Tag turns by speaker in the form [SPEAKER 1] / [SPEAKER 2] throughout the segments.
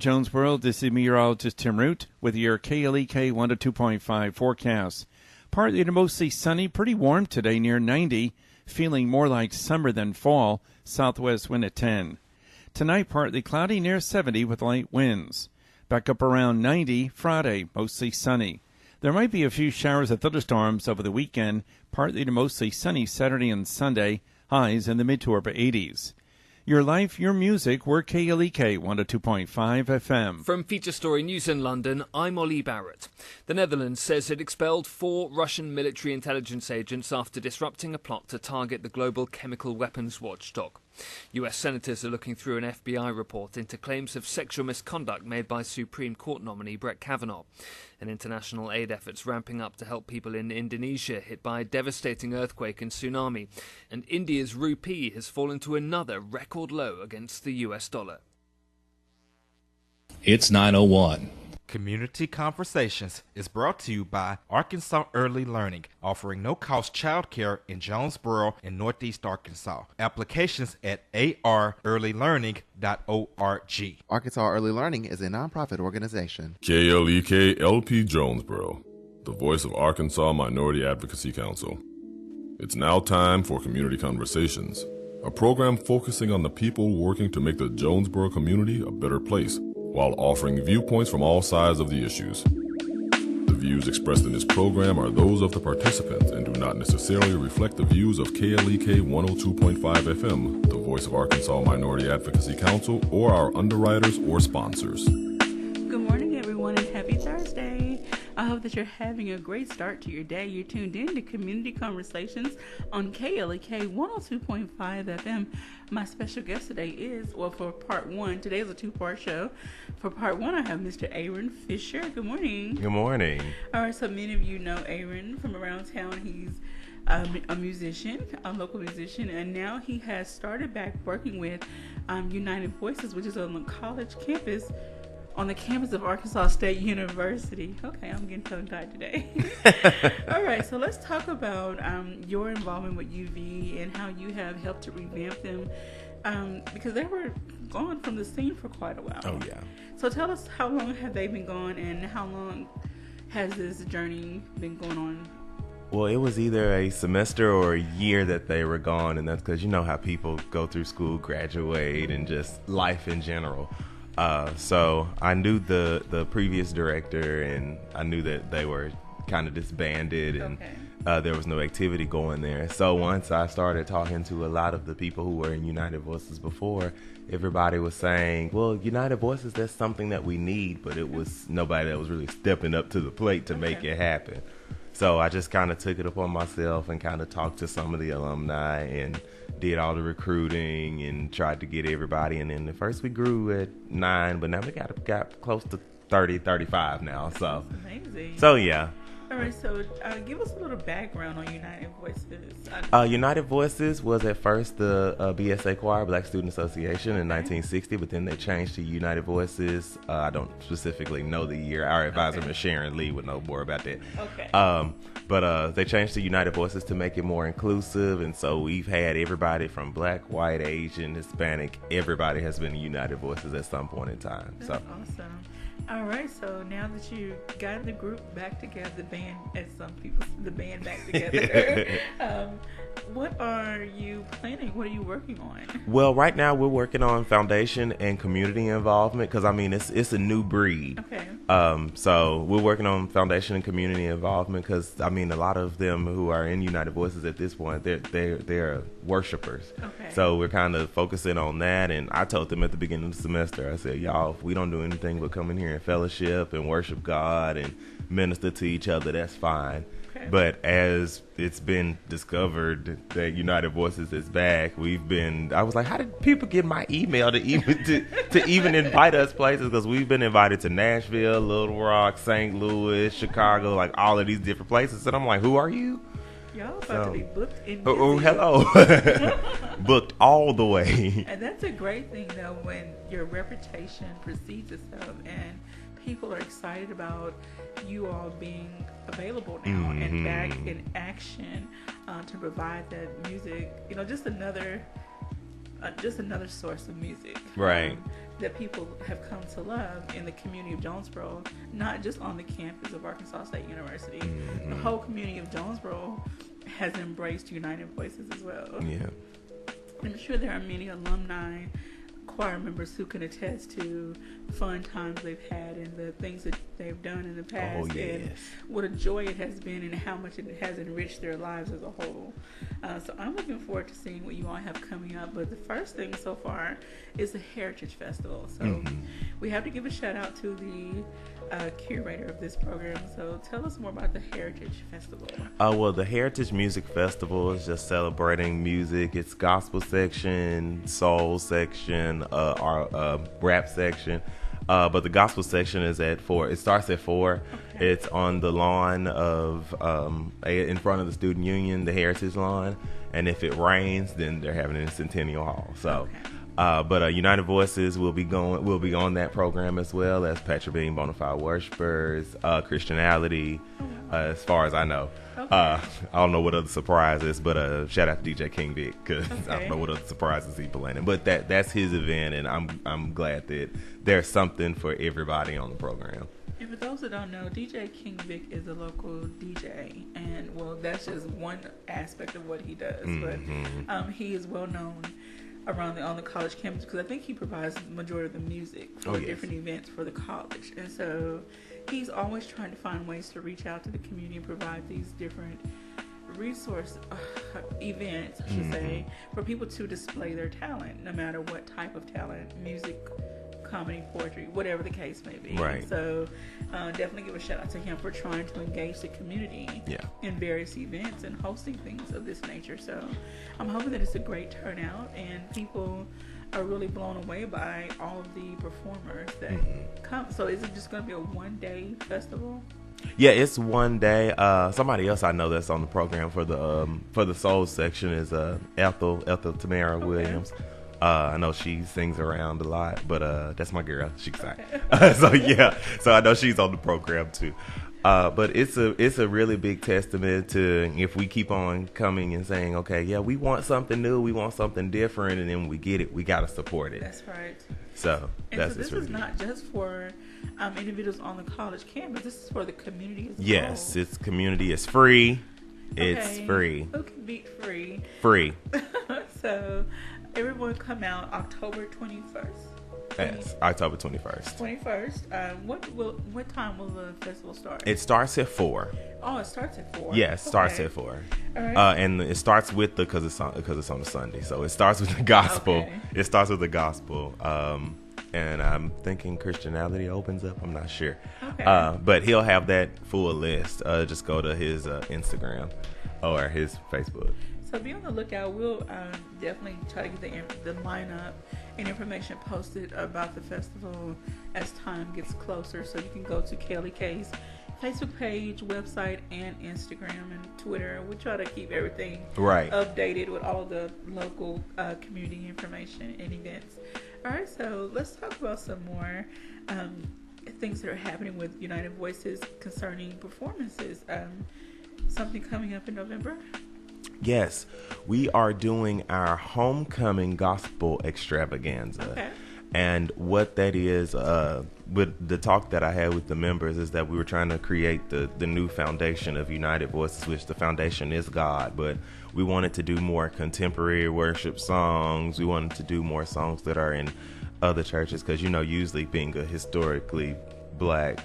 [SPEAKER 1] Jonesboro, this is meteorologist Tim Root with your KLEK 102.5 forecast. Partly to mostly sunny, pretty warm today, near 90, feeling more like summer than fall, southwest wind at 10. Tonight, partly cloudy, near 70 with light winds. Back up around 90 Friday, mostly sunny. There might be a few showers of thunderstorms over the weekend, partly to mostly sunny Saturday and Sunday, highs in the mid to upper 80s. Your life, your music, we're KLEK 102.5 FM.
[SPEAKER 2] From Feature Story News in London, I'm Ollie Barrett. The Netherlands says it expelled 4 Russian military intelligence agents after disrupting a plot to target the global chemical weapons watchdog. US senators are looking through an FBI report into claims of sexual misconduct made by Supreme Court nominee Brett Kavanaugh. And international aid efforts ramping up to help people in Indonesia hit by a devastating earthquake and tsunami. And India's rupee has fallen to another record low against the US dollar.
[SPEAKER 3] It's 9:01.
[SPEAKER 4] Community Conversations is brought to you by Arkansas Early Learning, offering no-cost childcare in Jonesboro and Northeast Arkansas. Applications at arearlylearning.org.
[SPEAKER 5] Arkansas Early Learning is a nonprofit organization.
[SPEAKER 6] KLEK LP Jonesboro, the voice of Arkansas Minority Advocacy Council. It's now time for Community Conversations, a program focusing on the people working to make the Jonesboro community a better place, while offering viewpoints from all sides of the issues. The views expressed in this program are those of the participants and do not necessarily reflect the views of KLEK 102.5 FM, the voice of Arkansas Minority Advocacy Council, or our underwriters or sponsors.
[SPEAKER 7] Good morning, everyone, and happy Thursday. I hope that you're having a great start to your day. You're tuned in to Community Conversations on KLEK 102.5 FM. My special guest today is, for part one, today is a 2-part show. For part one, I have Mr. Aaron Fisher. Good morning.
[SPEAKER 8] Good morning.
[SPEAKER 7] All right, so many of you know Aaron from around town. He's a musician, a local musician, and now he has started back working with United Voices, which is on the college campus, on the campus of Arkansas State University. Okay, I'm getting tongue-tied today. All right, so let's talk about your involvement with UV and how you have helped to revamp them, because they were gone from the scene for quite a while.
[SPEAKER 8] Oh, yeah.
[SPEAKER 7] So tell us, how long have they been gone, and how long has this journey been going on?
[SPEAKER 8] Well, it was either a semester or a year that they were gone, and that's because you know how people go through school, graduate, and just life in general. So I knew the previous director, and I knew that they were kind of disbanded, and there was no activity going there. So once I started talking to a lot of the people who were in United Voices before, everybody was saying, well, United Voices, that's something that we need, but it was nobody that was really stepping up to the plate to make it happen. So I just kind of took it upon myself and kind of talked to some of the alumni and did all the recruiting and tried to get everybody. And then at first we grew at 9, but now we got close to 30, 35 now. So,
[SPEAKER 7] that's amazing.
[SPEAKER 8] So yeah.
[SPEAKER 7] All right, so give us a little background on United Voices.
[SPEAKER 8] United Voices was at first the BSA Choir, Black Student Association, in 1960, but then they changed to United Voices. I don't specifically know the year. Our advisor, Ms. Sharon Lee, would know more about that.
[SPEAKER 7] Okay.
[SPEAKER 8] But they changed to United Voices to make it more inclusive, and so we've had everybody from Black, White, Asian, Hispanic. Everybody has been in United Voices at some point in time.
[SPEAKER 7] That's awesome. All right, so now that you got the group back together, the band, as some people say, the band back together, what are you planning? What are you working on?
[SPEAKER 8] Well, right now we're working on foundation and community involvement, because I mean it's a new breed.
[SPEAKER 7] Okay.
[SPEAKER 8] So we're working on foundation and community involvement, because I mean a lot of them who are in United Voices at this point, they're worshipers.
[SPEAKER 7] Okay.
[SPEAKER 8] So we're kind of focusing on that, and I told them at the beginning of the semester, I said, y'all, if we don't do anything but come in here and fellowship and worship God and minister to each other, that's fine. Okay. But as it's been discovered that United Voices is back, I was like, how did people get my email to even invite us places? Because we've been invited to Nashville, Little Rock, St. Louis, Chicago, like all of these different places. And I'm like, who are you?
[SPEAKER 7] Y'all about to be booked in.
[SPEAKER 8] Oh, hello. Booked all the way.
[SPEAKER 7] And that's a great thing, though, when your reputation precedes itself and people are excited about you all being available now and back in action to provide that music. You know, just another source of music.
[SPEAKER 8] Right.
[SPEAKER 7] that people have come to love in the community of Jonesboro, not just on the campus of Arkansas State University. The whole community of Jonesboro has embraced United Voices as well.
[SPEAKER 8] Yeah.
[SPEAKER 7] I'm sure there are many alumni, choir members who can attest to fun times they've had and the things that they've done in the past, and what a joy it has been and how much it has enriched their lives as a whole. So I'm looking forward to seeing what you all have coming up. But the first thing so far is the Heritage Festival. So we have to give a shout out to the curator of this program. So tell us more about the Heritage Festival.
[SPEAKER 8] Well, the Heritage Music Festival is just celebrating music. It's gospel section, soul section, our rap section. But the gospel section is at 4. It starts at 4. Okay. It's on the lawn of in front of the Student Union, the Heritage Lawn. And if it rains, then they're having it in Centennial Hall. So, but United Voices will be on that program as well as Petra Bean Bonafide Worshipers, Christianality, as far as I know. Okay. I don't know what other surprises, but shout out to DJ King Vic because I don't know what other surprises he planning. But that's his event, and I'm glad that there's something for everybody on the program.
[SPEAKER 7] And for those that don't know, DJ King Vic is a local DJ, and well, that's just one aspect of what he does. But he is well known on the college campus because I think he provides the majority of the music for different events for the college, and so he's always trying to find ways to reach out to the community and provide these different resource events, I should say, for people to display their talent, no matter what type of talent, music, comedy, poetry, whatever the case may be.
[SPEAKER 8] Right.
[SPEAKER 7] So definitely give a shout out to him for trying to engage the community in various events and hosting things of this nature. So I'm hoping that it's a great turnout and people are really blown away by all of the performers that come. So is it just going to be a one-day festival?
[SPEAKER 8] Yeah, it's one day. Somebody else I know that's on the program for the soul section is Ethel Tamara Williams. I know she sings around a lot, but that's my girl. She can sing. So I know she's on the program too. But it's a really big testament to if we keep on coming and saying, okay, we want something new, we want something different, and then we get it, we gotta support it.
[SPEAKER 7] That's right.
[SPEAKER 8] So
[SPEAKER 7] this is not just for individuals on the college campus. This is for the community as well.
[SPEAKER 8] Yes, it's community. It's free. It's free.
[SPEAKER 7] Who can beat free?
[SPEAKER 8] Free.
[SPEAKER 7] So everyone come out October 21st.
[SPEAKER 8] Yes, October 21st.
[SPEAKER 7] 21st. What time will the festival start?
[SPEAKER 8] It starts at 4.
[SPEAKER 7] Oh, it starts at 4.
[SPEAKER 8] Yeah, it starts at 4.
[SPEAKER 7] All right.
[SPEAKER 8] And it starts with because it's on a Sunday, so it starts with the gospel.
[SPEAKER 7] Okay.
[SPEAKER 8] It starts with the gospel. And I'm thinking Christianality opens up. I'm not sure.
[SPEAKER 7] Okay.
[SPEAKER 8] But he'll have that full list. Just go to his Instagram or his Facebook.
[SPEAKER 7] So be on the lookout. We'll definitely try to get the lineup and information posted about the festival as time gets closer. So you can go to KLEK's Facebook page, website, and Instagram and Twitter. We try to keep everything updated with all the local community information and events. All right, so let's talk about some more things that are happening with United Voices concerning performances. Something coming up in November?
[SPEAKER 8] Yes, we are doing our homecoming gospel extravaganza.
[SPEAKER 7] Okay.
[SPEAKER 8] And what that is, with the talk that I had with the members, is that we were trying to create the new foundation of United Voices, which the foundation is God, but we wanted to do more contemporary worship songs. We wanted to do more songs that are in other churches because, usually being a historically black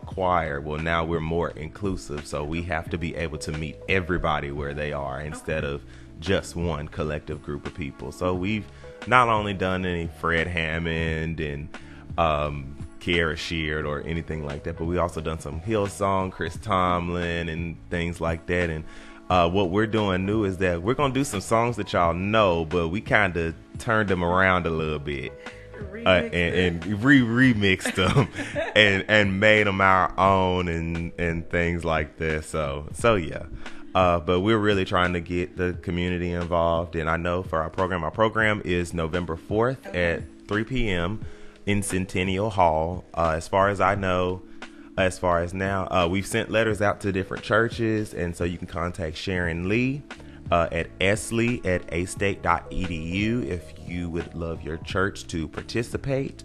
[SPEAKER 8] choir, well, now we're more inclusive, so we have to be able to meet everybody where they are instead of just one collective group of people. So we've not only done any Fred Hammond and Kiara Sheard or anything like that, but we also done some Hillsong, Chris Tomlin, and things like that. And what we're doing new is that we're going to do some songs that y'all know, but we kind of turned them around a little bit. And remixed them and made them our own and things like that. So yeah. But we're really trying to get the community involved. And I know for our program is November 4th at 3 p.m. in Centennial Hall. As far as I know, as far as now, we've sent letters out to different churches. And so you can contact Sharon Lee at slee@astate.edu if you would love your church to participate.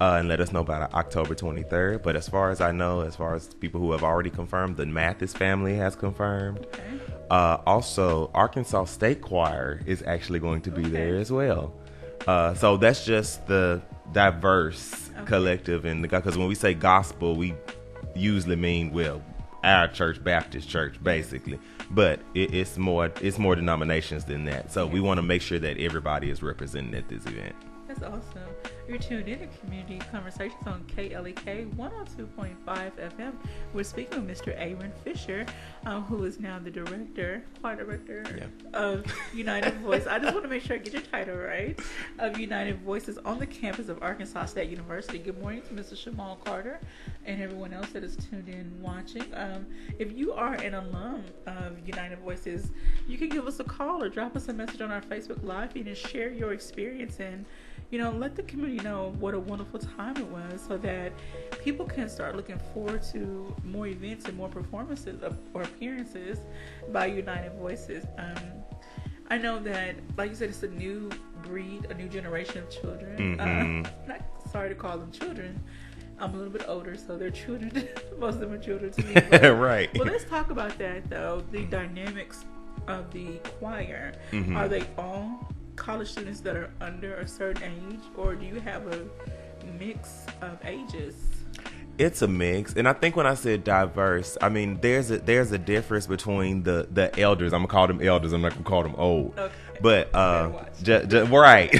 [SPEAKER 8] and let us know about October 23rd. But as far as I know, as far as people who have already confirmed, the Mathis family has confirmed.
[SPEAKER 7] Okay.
[SPEAKER 8] Also, Arkansas State Choir is actually going to be there as well. So that's just the diverse collective, and because when we say gospel, we usually mean, well, our church, Baptist church, basically. But it's more denominations than that. So we want to make sure that everybody is represented at this event.
[SPEAKER 7] That's awesome. You're tuned in to Community Conversations on KLEK 102.5 FM. We're speaking with Mr. Aaron Fisher, who is now the choir director of United Voice. I just want to make sure I get your title right. Of United Voices on the campus of Arkansas State University. Good morning to Mr. Shamal Carter and everyone else that is tuned in watching. If you are an alum of United Voices, you can give us a call or drop us a message on our Facebook Live feed and share your experience and let the community know what a wonderful time it was, so that people can start looking forward to more events and more performances or appearances by United Voices. I know that, like you said, it's a new breed, a new generation of children. Not sorry to call them children. I'm a little bit older, so they're children. Most of them are children to me. But,
[SPEAKER 8] Right.
[SPEAKER 7] Well, let's talk about that, though. The dynamics of the choir. Are they all college students that are under a certain age, or do you have a mix of ages?
[SPEAKER 8] It's a mix, and I think when I said diverse, I mean there's a difference between the elders. I'm gonna call them elders. I'm not gonna call them old.
[SPEAKER 7] Okay.
[SPEAKER 8] But right.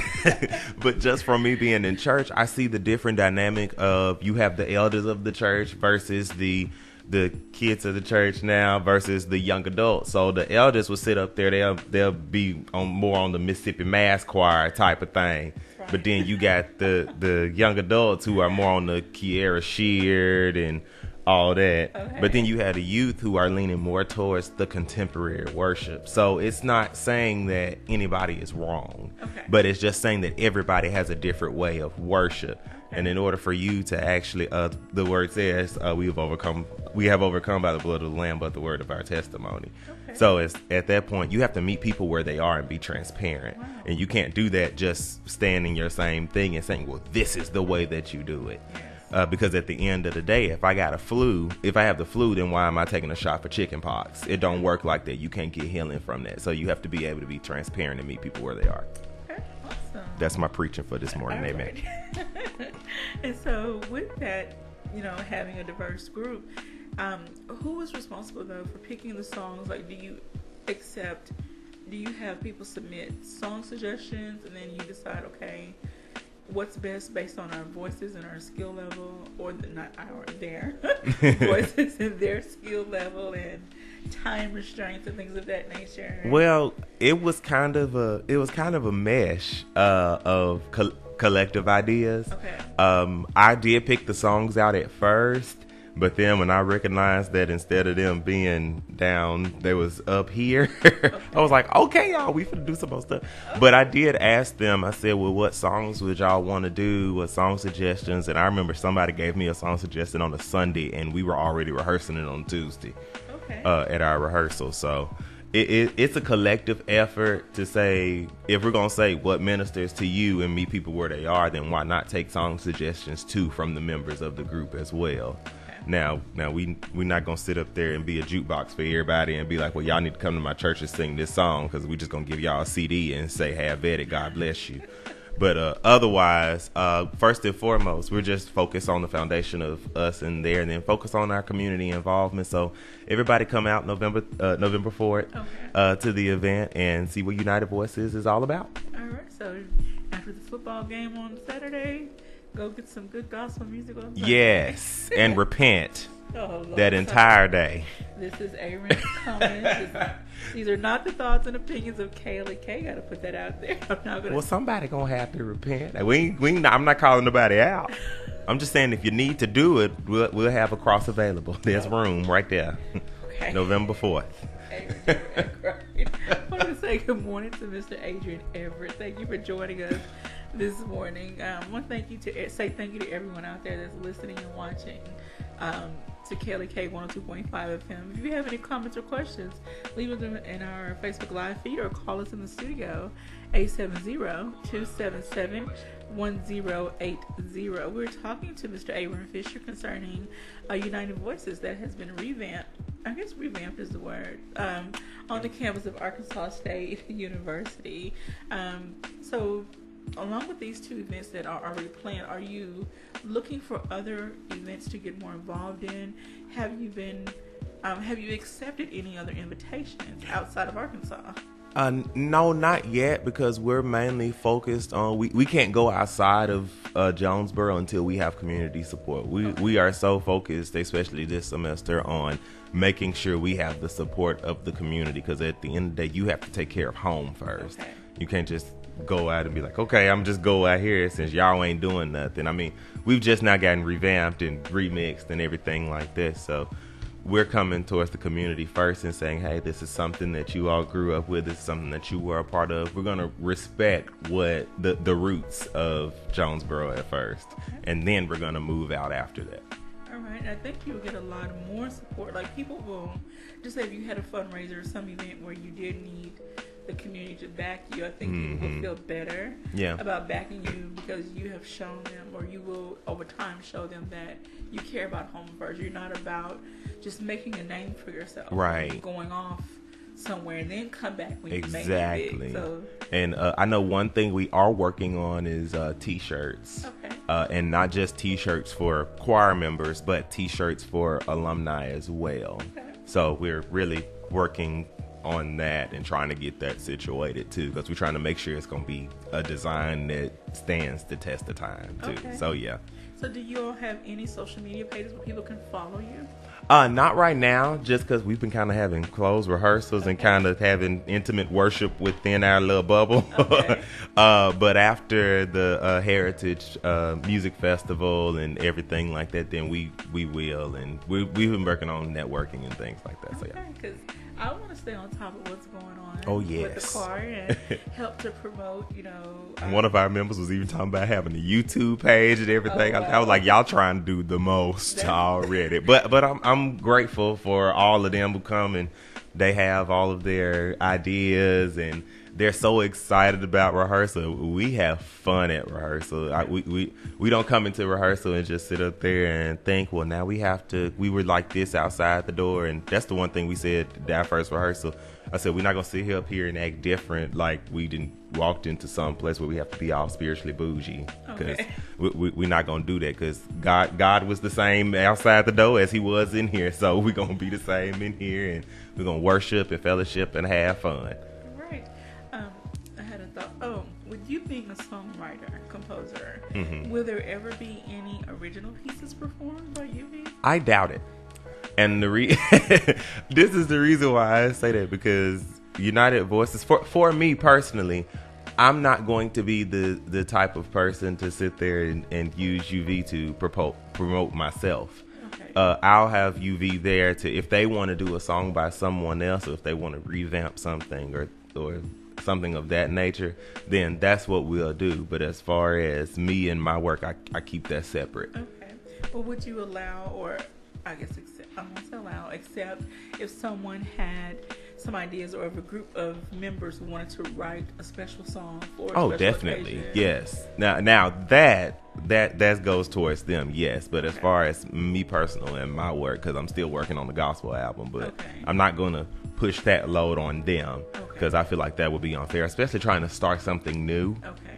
[SPEAKER 8] But just from me being in church, I see the different dynamic of you have the elders of the church versus the kids of the church now versus the young adults. So the elders will sit up there. They'll be more on the Mississippi Mass Choir type of thing. Right. But then you got the young adults who are more on the Kiera Sheard and all that. Okay. But then you have the youth who are leaning more towards the contemporary worship. So it's not saying that anybody is wrong, but it's just saying that everybody has a different way of worship. And in order for you to actually, the word says, we have overcome by the blood of the Lamb, but the word of our testimony. Okay. So it's at that point, you have to meet people where they are and be transparent. Wow. And you can't do that just staying in your same thing and saying, well, this is the way that you do it. Yes. Because at the end of the day, if I have the flu, then why am I taking a shot for chicken pox? It don't work like that. You can't get healing from that. So you have to be able to be transparent and meet people where they are.
[SPEAKER 7] Okay, awesome.
[SPEAKER 8] That's my preaching for this morning. Amen.
[SPEAKER 7] And so with that, having a diverse group, who is responsible though for picking the songs? Like, do you have people submit song suggestions and then you decide, okay, what's best based on our voices and our skill level, or their voices and their skill level and time restraints and things of that nature?
[SPEAKER 8] Well, it was kind of a mesh of collective ideas.
[SPEAKER 7] Okay.
[SPEAKER 8] I did pick the songs out at first, but then when I recognized that instead of them being down, they was up here, I was like, okay, y'all, we finna do some more stuff. Okay. But I did ask them, I said, well, what songs would y'all want to do? What song suggestions? And I remember somebody gave me a song suggestion on a Sunday, and we were already rehearsing it on Tuesday at our rehearsal. So it's a collective effort to say, if we're going to say what ministers to you and meet people where they are, then why not take song suggestions too from the members of the group as well? Now we're not going to sit up there and be a jukebox for everybody and be like, well, y'all need to come to my church and sing this song, because we're just going to give y'all a CD and say, have at it, God bless you. But otherwise, first and foremost, we're just focused on the foundation of us and there, and then focus on our community involvement. So everybody come out November 4th to the event and see what United Voices is all about.
[SPEAKER 7] All right. So after the football game on Saturday, go get some good gospel music on Sunday.
[SPEAKER 8] Yes, and repent that entire day.
[SPEAKER 7] This is Aaron's comments. These are not the thoughts and opinions of KLEK. Got to put that out there. I'm not gonna.
[SPEAKER 8] Well, somebody gonna have to repent. I'm not calling nobody out. I'm just saying, if you need to do it, we'll have a cross available. There's room right there. Okay. November 4th.
[SPEAKER 7] I want to say good morning to Mr. Adrian Everett. Thank you for joining us this morning. I want to say thank you to everyone out there that's listening and watching to KLEK 102.5 FM. If you have any comments or questions, leave them in our Facebook Live feed or call us in the studio, 870-277-1080. We're talking to Mr. Aaron Fisher concerning United Voices that has been revamped. I guess revamped is the word, on the campus of Arkansas State University. So along with these two events that are already planned, are you looking for other events to get more involved in? Have you accepted any other invitations outside of Arkansas?
[SPEAKER 8] No, not yet, because we're mainly focused on, we can't go outside of Jonesboro until we have community support. We are so focused, especially this semester, on making sure we have the support of the community, because at the end of the day, you have to take care of home first.
[SPEAKER 7] Okay.
[SPEAKER 8] You can't just go out and be like, okay, I'm just go out here since y'all ain't doing nothing. I mean, we've just now gotten revamped and remixed and everything like this, so we're coming towards the community first and saying, hey, this is something that you all grew up with. This is something that you were a part of. We're going to respect what the roots of Jonesboro at first, and then we're going to move out after that.
[SPEAKER 7] All right. I think you'll get a lot more support. Like, people will, just say if you had a fundraiser or some event where you did need the community to back you, I think people will feel better about backing you, because you have shown them, or you will over time show them, that you care about home first. You're not about just making a name for yourself,
[SPEAKER 8] right?
[SPEAKER 7] Going off somewhere and then come back when you make
[SPEAKER 8] exactly.
[SPEAKER 7] it big. So,
[SPEAKER 8] and I know one thing we are working on is T-shirts.
[SPEAKER 7] Okay.
[SPEAKER 8] And not just T-shirts for choir members, but T-shirts for alumni as well.
[SPEAKER 7] Okay.
[SPEAKER 8] So we're really working on that and trying to get that situated too, because we're trying to make sure it's going to be a design that stands the test of time too.
[SPEAKER 7] Okay.
[SPEAKER 8] So yeah.
[SPEAKER 7] So do you all have any social media pages where people can follow you?
[SPEAKER 8] Not right now, just because we've been kind of having closed rehearsals and kind of having intimate worship within our little bubble.
[SPEAKER 7] Okay.
[SPEAKER 8] But after the Heritage Music Festival and everything like that, then we will, and we've been working on networking and things like that. So yeah.
[SPEAKER 7] Okay, because I want to stay on top of what's going on with
[SPEAKER 8] yes.
[SPEAKER 7] the choir and help to promote,
[SPEAKER 8] One of our members was even talking about having a YouTube page and everything.
[SPEAKER 7] Oh, wow.
[SPEAKER 8] I was like, y'all trying to do the most already. But I'm grateful for all of them who come, and they have all of their ideas, and they're so excited about rehearsal. We have fun at rehearsal. We don't come into rehearsal and just sit up there and think, well, now we were like this outside the door. And that's the one thing we said at our first rehearsal. I said, we're not going to sit up here and act different like we didn't walked into some place where we have to be all spiritually bougie. Because we're not going to do that, because God was the same outside the door as he was in here. So we're going to be the same in here, and we're going to worship and fellowship and have fun.
[SPEAKER 7] Right. I had a thought. With you being a songwriter, composer, will there ever be any original pieces performed by you?
[SPEAKER 8] I doubt it. And this is the reason why I say that, because United Voices, for me personally, I'm not going to be the type of person to sit there and use UV to promote myself.
[SPEAKER 7] Okay.
[SPEAKER 8] I'll have UV there to, if they want to do a song by someone else, or if they want to revamp something or something of that nature, then that's what we'll do. But as far as me and my work, I keep that separate.
[SPEAKER 7] Okay. Well, would you allow, or I guess except if someone had some ideas, or if a group of members wanted to write a special song for a special
[SPEAKER 8] definitely
[SPEAKER 7] occasion?
[SPEAKER 8] Yes. Now that goes towards them, yes. But as far as me personal and my work, because I'm still working on the gospel album, but I'm not going to push that load on them, because I feel like that would be unfair, especially trying to start something new.
[SPEAKER 7] Okay.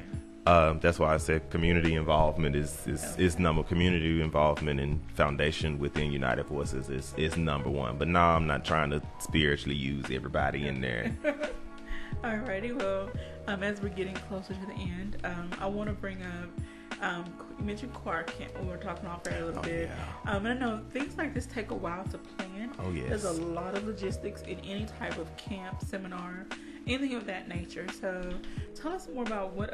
[SPEAKER 8] That's why I said community involvement is number. Community involvement and foundation within United Voices is number one. But no, I'm not trying to spiritually use everybody in there.
[SPEAKER 7] Alrighty, well, as we're getting closer to the end, I want to bring up, you mentioned choir camp. We were talking off air a little bit.
[SPEAKER 8] Yeah.
[SPEAKER 7] And I know things like this take a while to plan.
[SPEAKER 8] Oh, yes.
[SPEAKER 7] There's a lot of logistics in any type of camp, seminar, anything of that nature. So tell us more about what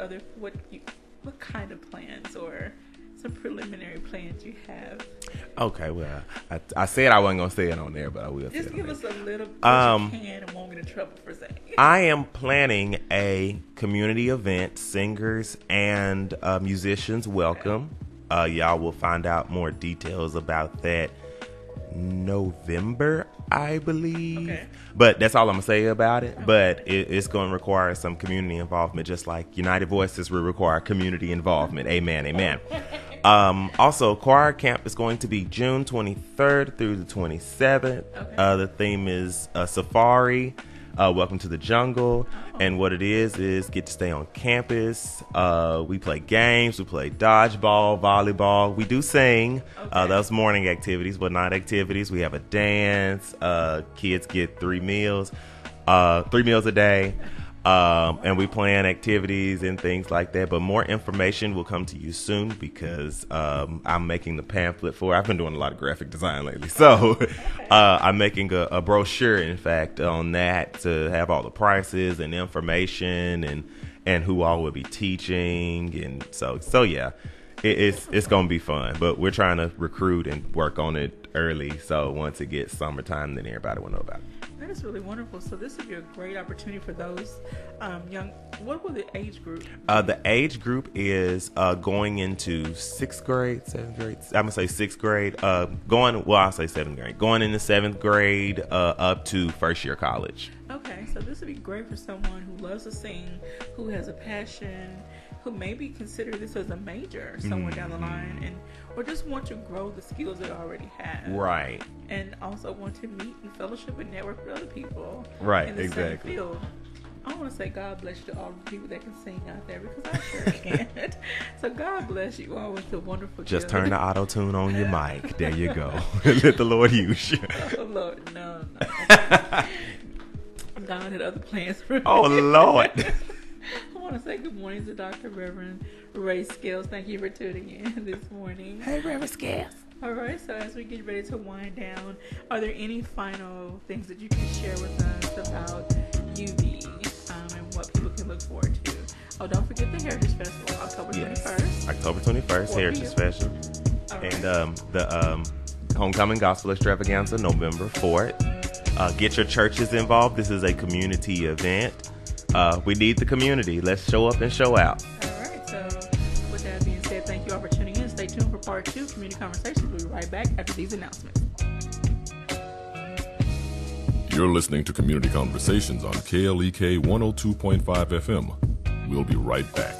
[SPEAKER 7] kind of plans or some preliminary plans you have?
[SPEAKER 8] Okay, well, I said I wasn't gonna say it on there, but I will.
[SPEAKER 7] Just
[SPEAKER 8] say
[SPEAKER 7] give
[SPEAKER 8] it on
[SPEAKER 7] us a little what you can and won't get in trouble for saying it.
[SPEAKER 8] I am planning a community event, singers and musicians welcome. Y'all will find out more details about that November, I believe.
[SPEAKER 7] Okay.
[SPEAKER 8] But that's all I'm gonna say about it. But it's going to require some community involvement, just like United Voices will require community involvement. Amen, amen. Also, choir camp is going to be June 23rd through the 27th.
[SPEAKER 7] Okay.
[SPEAKER 8] The theme is safari. Welcome to the jungle. And what it is get to stay on campus. We play games. We play dodgeball, volleyball. We do sing.
[SPEAKER 7] Okay.
[SPEAKER 8] Those morning activities, but night activities. We have a dance. Kids get 3 meals a day. And we plan activities and things like that. But more information will come to you soon because I'm making the pamphlet for it. I've been doing a lot of graphic design lately. So I'm making a brochure, in fact, on that to have all the prices and information and who all will be teaching. And so yeah, it's going to be fun. But we're trying to recruit and work on it early. So once it gets summertime, then everybody will know about it.
[SPEAKER 7] That is really wonderful. So this would be a great opportunity for those young. What will the age group?
[SPEAKER 8] The age group is going into 6th grade, 7th grade. I'm gonna say 6th grade. I'll say 7th grade. Going into 7th grade up to first year college.
[SPEAKER 7] Okay, so this would be great for someone who loves to sing, who has a passion, who maybe consider this as a major somewhere down the line, or just want to grow the skills they already have.
[SPEAKER 8] Right.
[SPEAKER 7] And also want to meet and fellowship and network with other people.
[SPEAKER 8] Right,
[SPEAKER 7] in the
[SPEAKER 8] exactly.
[SPEAKER 7] same field. I want to say God bless you to all the people that can sing out there because I sure can't. So God bless you all with the wonderful
[SPEAKER 8] Just
[SPEAKER 7] gift.
[SPEAKER 8] turn the auto-tune on your mic. There you go. Let the Lord use you.
[SPEAKER 7] Oh, Lord, no. God had other plans for me.
[SPEAKER 8] Oh, Lord.
[SPEAKER 7] I want to say good morning to Dr. Reverend Ray Scales. Thank you for tuning in this morning.
[SPEAKER 8] Hey, Reverend Scales.
[SPEAKER 7] All right, so as we get ready to wind down, are there any final things that you can share with us about UV and what people can look forward to? Oh, don't forget the Heritage Festival, October 21st.
[SPEAKER 8] October 21st, Heritage Festival.
[SPEAKER 7] All
[SPEAKER 8] And
[SPEAKER 7] right.
[SPEAKER 8] the Homecoming Gospel Extravaganza, November 4th. Get your churches involved. This is a community event. We need the community. Let's show up and show out.
[SPEAKER 7] All right, so with that being said, thank you all for tuning in. Stay tuned for part 2, Community Conversations. We'll be right back after these announcements.
[SPEAKER 6] You're listening to Community Conversations on KLEK 102.5 FM. We'll be right back.